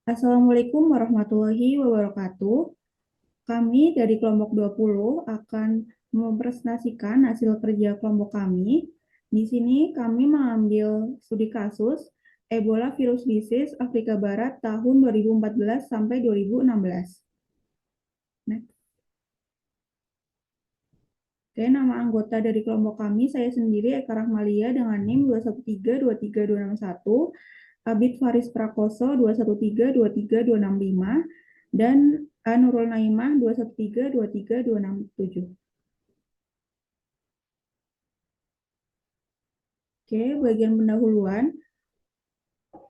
Assalamualaikum warahmatullahi wabarakatuh. Kami dari kelompok 20 akan mempresentasikan hasil kerja kelompok kami. Di sini kami mengambil studi kasus Ebola virus disease Afrika Barat tahun 2014 sampai 2016. Next. Oke, nama anggota dari kelompok kami, saya sendiri Eka Rahmalia dengan NIM 213-23261, Abid Faris Prakoso 213-23265, dan Nurul Naimah 213-23267. Oke, bagian pendahuluan.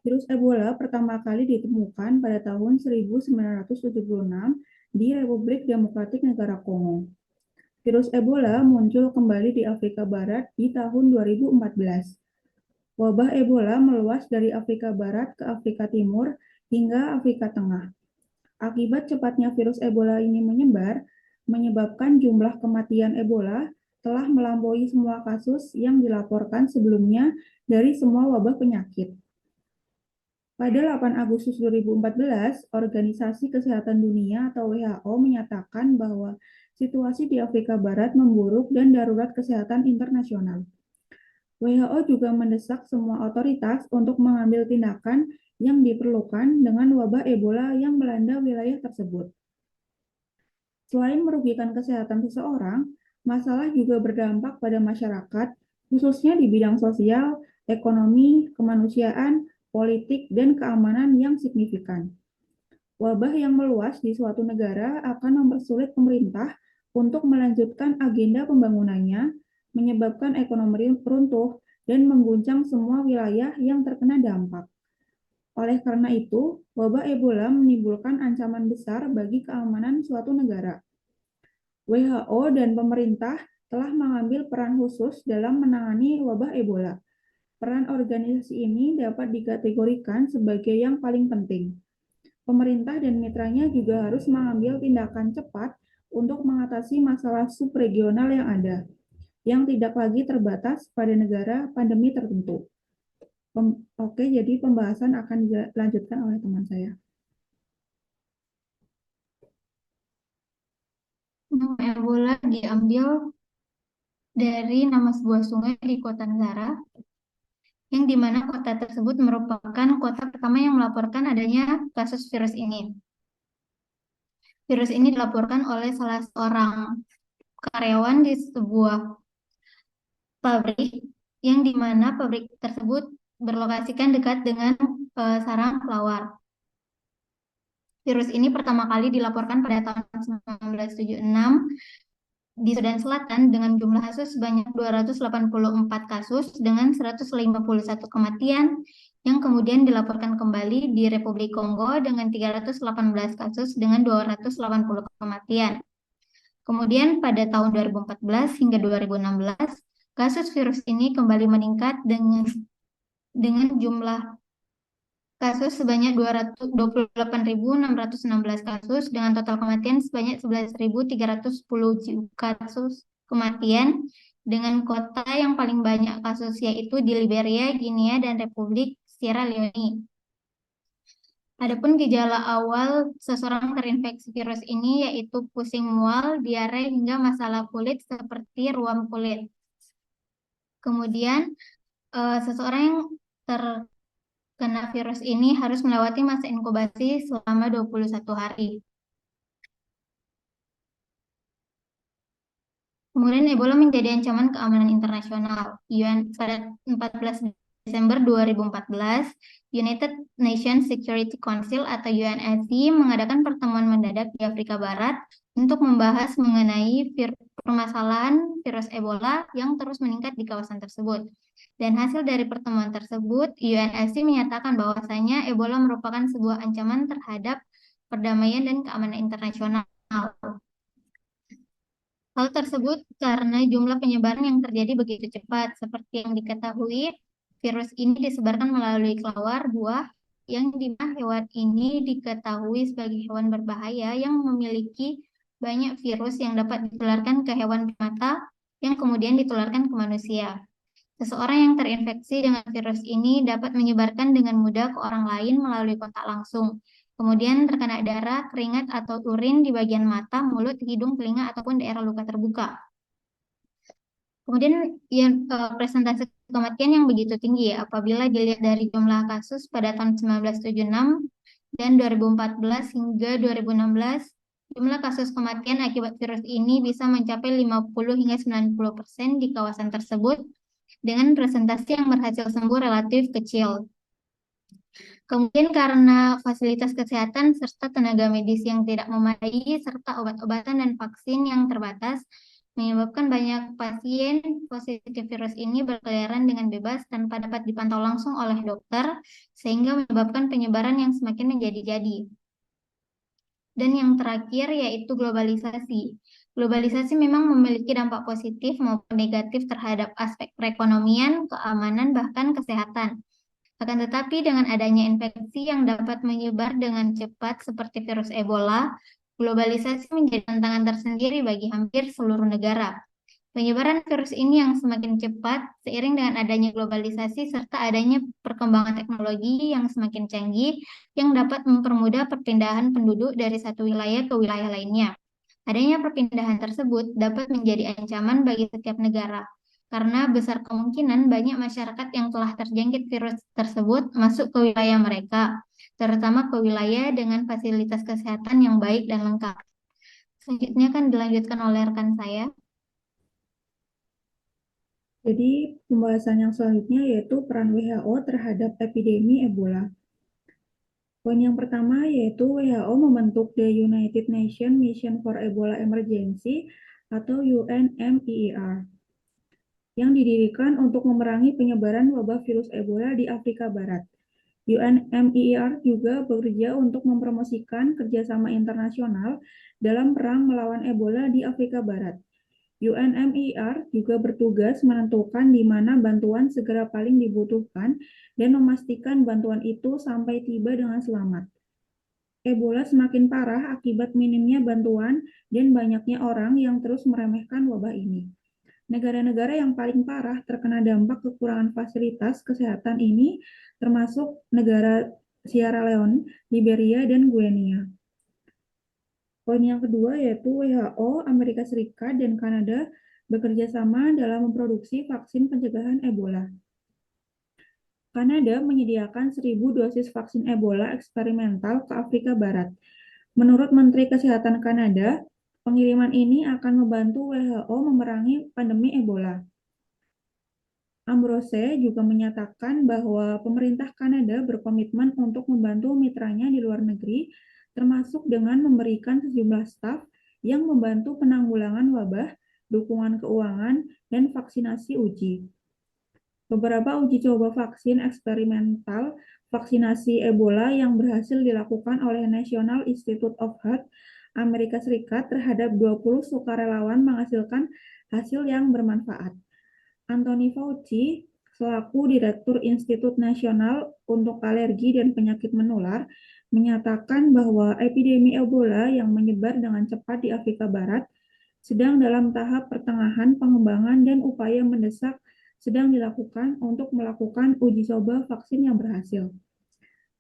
Virus Ebola pertama kali ditemukan pada tahun 1976 di Republik Demokratik Negara Kongo. Virus Ebola muncul kembali di Afrika Barat di tahun 2014. Wabah Ebola meluas dari Afrika Barat ke Afrika Timur hingga Afrika Tengah. Akibat cepatnya virus Ebola ini menyebar, menyebabkan jumlah kematian Ebola telah melampaui semua kasus yang dilaporkan sebelumnya dari semua wabah penyakit. Pada 8 Agustus 2014, Organisasi Kesehatan Dunia atau WHO menyatakan bahwa situasi di Afrika Barat memburuk dan darurat kesehatan internasional. WHO juga mendesak semua otoritas untuk mengambil tindakan yang diperlukan dengan wabah Ebola yang melanda wilayah tersebut. Selain merugikan kesehatan seseorang, masalah juga berdampak pada masyarakat, khususnya di bidang sosial, ekonomi, kemanusiaan, politik, dan keamanan yang signifikan. Wabah yang meluas di suatu negara akan mempersulit pemerintah untuk melanjutkan agenda pembangunannya, menyebabkan ekonomi runtuh, dan mengguncang semua wilayah yang terkena dampak. Oleh karena itu, wabah Ebola menimbulkan ancaman besar bagi keamanan suatu negara. WHO dan pemerintah telah mengambil peran khusus dalam menangani wabah Ebola. Peran organisasi ini dapat dikategorikan sebagai yang paling penting. Pemerintah dan mitranya juga harus mengambil tindakan cepat untuk mengatasi masalah subregional yang ada, yang tidak lagi terbatas pada negara pandemi tertentu. Oke, jadi pembahasan akan dilanjutkan oleh teman saya. Nama Ebola diambil dari nama sebuah sungai di kota Zara, yang dimana kota tersebut merupakan kota pertama yang melaporkan adanya kasus virus ini. Virus ini dilaporkan oleh salah seorang karyawan di sebuah pabrik, yang dimana pabrik tersebut berlokasikan dekat dengan sarang kelawar. Virus ini pertama kali dilaporkan pada tahun 1976 di Sudan Selatan dengan jumlah kasus sebanyak 284 kasus dengan 151 kematian, yang kemudian dilaporkan kembali di Republik Kongo dengan 318 kasus dengan 280 kematian. Kemudian pada tahun 2014 hingga 2016, kasus virus ini kembali meningkat dengan jumlah kasus sebanyak 228.616 kasus dengan total kematian sebanyak 11.310 kasus kematian, dengan kota yang paling banyak kasus yaitu di Liberia, Guinea, dan Republik Sierra Leone. Adapun gejala awal seseorang terinfeksi virus ini yaitu pusing mual, diare, hingga masalah kulit seperti ruam kulit. Kemudian seseorang yang terkena virus ini harus melewati masa inkubasi selama 21 hari. Kemudian Ebola menjadi ancaman keamanan internasional. Pada 14 Desember 2014, United Nations Security Council atau UNSC mengadakan pertemuan mendadak di Afrika Barat untuk membahas mengenai permasalahan virus Ebola yang terus meningkat di kawasan tersebut. Dan hasil dari pertemuan tersebut, UNSC menyatakan bahwasanya Ebola merupakan sebuah ancaman terhadap perdamaian dan keamanan internasional. Hal tersebut karena jumlah penyebaran yang terjadi begitu cepat. Seperti yang diketahui, virus ini disebarkan melalui kelawar buah, yang dimana hewan ini diketahui sebagai hewan berbahaya yang memiliki banyak virus yang dapat ditularkan ke hewan primata yang kemudian ditularkan ke manusia. Seseorang yang terinfeksi dengan virus ini dapat menyebarkan dengan mudah ke orang lain melalui kontak langsung, Kemudian terkena darah, keringat, atau urin di bagian mata, mulut, hidung, telinga, ataupun daerah luka terbuka. Kemudian presentasi kematian yang begitu tinggi ya, apabila dilihat dari jumlah kasus pada tahun 1976 dan 2014 hingga 2016, jumlah kasus kematian akibat virus ini bisa mencapai 50 hingga 90% di kawasan tersebut dengan presentasi yang berhasil sembuh relatif kecil. Kemudian karena fasilitas kesehatan serta tenaga medis yang tidak memadai serta obat-obatan dan vaksin yang terbatas menyebabkan banyak pasien positif virus ini berkeliaran dengan bebas tanpa dapat dipantau langsung oleh dokter sehingga menyebabkan penyebaran yang semakin menjadi-jadi. Dan yang terakhir yaitu globalisasi. Globalisasi memang memiliki dampak positif maupun negatif terhadap aspek perekonomian, keamanan, bahkan kesehatan. Akan tetapi dengan adanya infeksi yang dapat menyebar dengan cepat seperti virus Ebola, globalisasi menjadi tantangan tersendiri bagi hampir seluruh negara. Penyebaran virus ini yang semakin cepat seiring dengan adanya globalisasi serta adanya perkembangan teknologi yang semakin canggih yang dapat mempermudah perpindahan penduduk dari satu wilayah ke wilayah lainnya. Adanya perpindahan tersebut dapat menjadi ancaman bagi setiap negara, karena besar kemungkinan banyak masyarakat yang telah terjangkit virus tersebut masuk ke wilayah mereka, terutama ke wilayah dengan fasilitas kesehatan yang baik dan lengkap. Selanjutnya akan dilanjutkan oleh rekan saya. Jadi, pembahasan yang selanjutnya yaitu peran WHO terhadap epidemi Ebola. Poin yang pertama yaitu WHO membentuk The United Nations Mission for Ebola Emergency atau UNMEER yang didirikan untuk memerangi penyebaran wabah virus Ebola di Afrika Barat. UNMEER juga bekerja untuk mempromosikan kerjasama internasional dalam perang melawan Ebola di Afrika Barat. UNMER juga bertugas menentukan di mana bantuan segera paling dibutuhkan dan memastikan bantuan itu sampai tiba dengan selamat. Ebola semakin parah akibat minimnya bantuan dan banyaknya orang yang terus meremehkan wabah ini. Negara-negara yang paling parah terkena dampak kekurangan fasilitas kesehatan ini termasuk negara Sierra Leone, Liberia, dan Guinea. Poin yang kedua yaitu WHO, Amerika Serikat, dan Kanada bekerja sama dalam memproduksi vaksin pencegahan Ebola. Kanada menyediakan 1.000 dosis vaksin Ebola eksperimental ke Afrika Barat. Menurut Menteri Kesehatan Kanada, pengiriman ini akan membantu WHO memerangi pandemi Ebola. Ambrose juga menyatakan bahwa pemerintah Kanada berkomitmen untuk membantu mitranya di luar negeri, termasuk dengan memberikan sejumlah staf yang membantu penanggulangan wabah, dukungan keuangan, dan vaksinasi uji. Beberapa uji coba vaksin eksperimental vaksinasi Ebola yang berhasil dilakukan oleh National Institute of Health Amerika Serikat terhadap 20 sukarelawan menghasilkan hasil yang bermanfaat. Anthony Fauci, selaku Direktur Institut Nasional untuk Alergi dan Penyakit Menular, menyatakan bahwa epidemi Ebola yang menyebar dengan cepat di Afrika Barat sedang dalam tahap pertengahan pengembangan dan upaya mendesak sedang dilakukan untuk melakukan uji coba vaksin yang berhasil.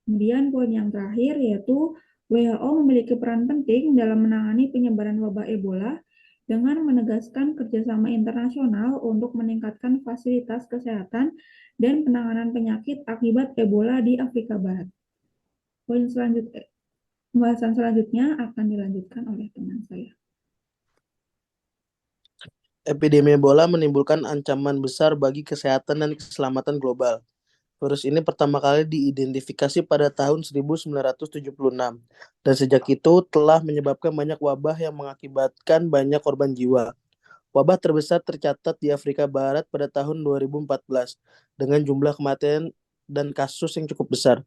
Kemudian poin yang terakhir yaitu WHO memiliki peran penting dalam menangani penyebaran wabah Ebola dengan menegaskan kerjasama internasional untuk meningkatkan fasilitas kesehatan dan penanganan penyakit akibat Ebola di Afrika Barat. Pembahasan selanjutnya akan dilanjutkan oleh teman saya. Epidemi Ebola menimbulkan ancaman besar bagi kesehatan dan keselamatan global. Virus ini pertama kali diidentifikasi pada tahun 1976 dan sejak itu telah menyebabkan banyak wabah yang mengakibatkan banyak korban jiwa. Wabah terbesar tercatat di Afrika Barat pada tahun 2014 dengan jumlah kematian dan kasus yang cukup besar.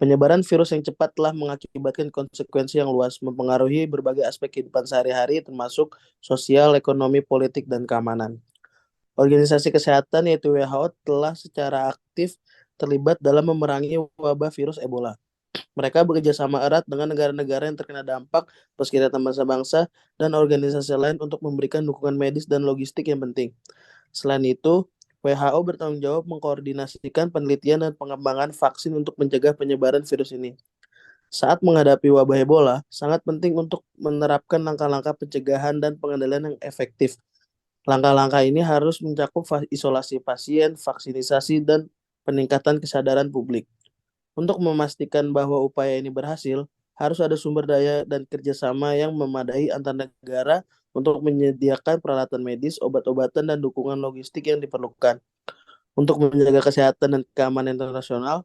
Penyebaran virus yang cepat telah mengakibatkan konsekuensi yang luas, mempengaruhi berbagai aspek kehidupan sehari-hari termasuk sosial, ekonomi, politik, dan keamanan. Organisasi Kesehatan yaitu WHO telah secara aktif terlibat dalam memerangi wabah virus Ebola. Mereka bekerja sama erat dengan negara-negara yang terkena dampak, Perserikatan Bangsa-Bangsa, dan organisasi lain untuk memberikan dukungan medis dan logistik yang penting. Selain itu, WHO bertanggung jawab mengkoordinasikan penelitian dan pengembangan vaksin untuk mencegah penyebaran virus ini. Saat menghadapi wabah Ebola, sangat penting untuk menerapkan langkah-langkah pencegahan dan pengendalian yang efektif. Langkah-langkah ini harus mencakup isolasi pasien, vaksinisasi, dan peningkatan kesadaran publik. Untuk memastikan bahwa upaya ini berhasil, harus ada sumber daya dan kerjasama yang memadai antar negara untuk menyediakan peralatan medis, obat-obatan, dan dukungan logistik yang diperlukan. Untuk menjaga kesehatan dan keamanan internasional,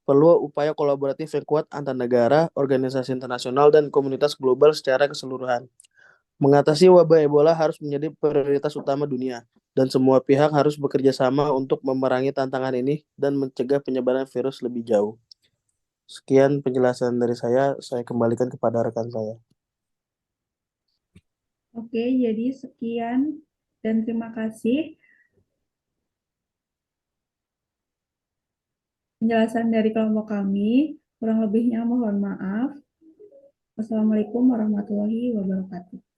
perlu upaya kolaboratif yang kuat antar negara, organisasi internasional, dan komunitas global secara keseluruhan. Mengatasi wabah Ebola harus menjadi prioritas utama dunia, dan semua pihak harus bekerja sama untuk memerangi tantangan ini dan mencegah penyebaran virus lebih jauh. Sekian penjelasan dari saya kembalikan kepada rekan saya. Oke, jadi sekian dan terima kasih penjelasan dari kelompok kami. Kurang lebihnya mohon maaf. Wassalamualaikum warahmatullahi wabarakatuh.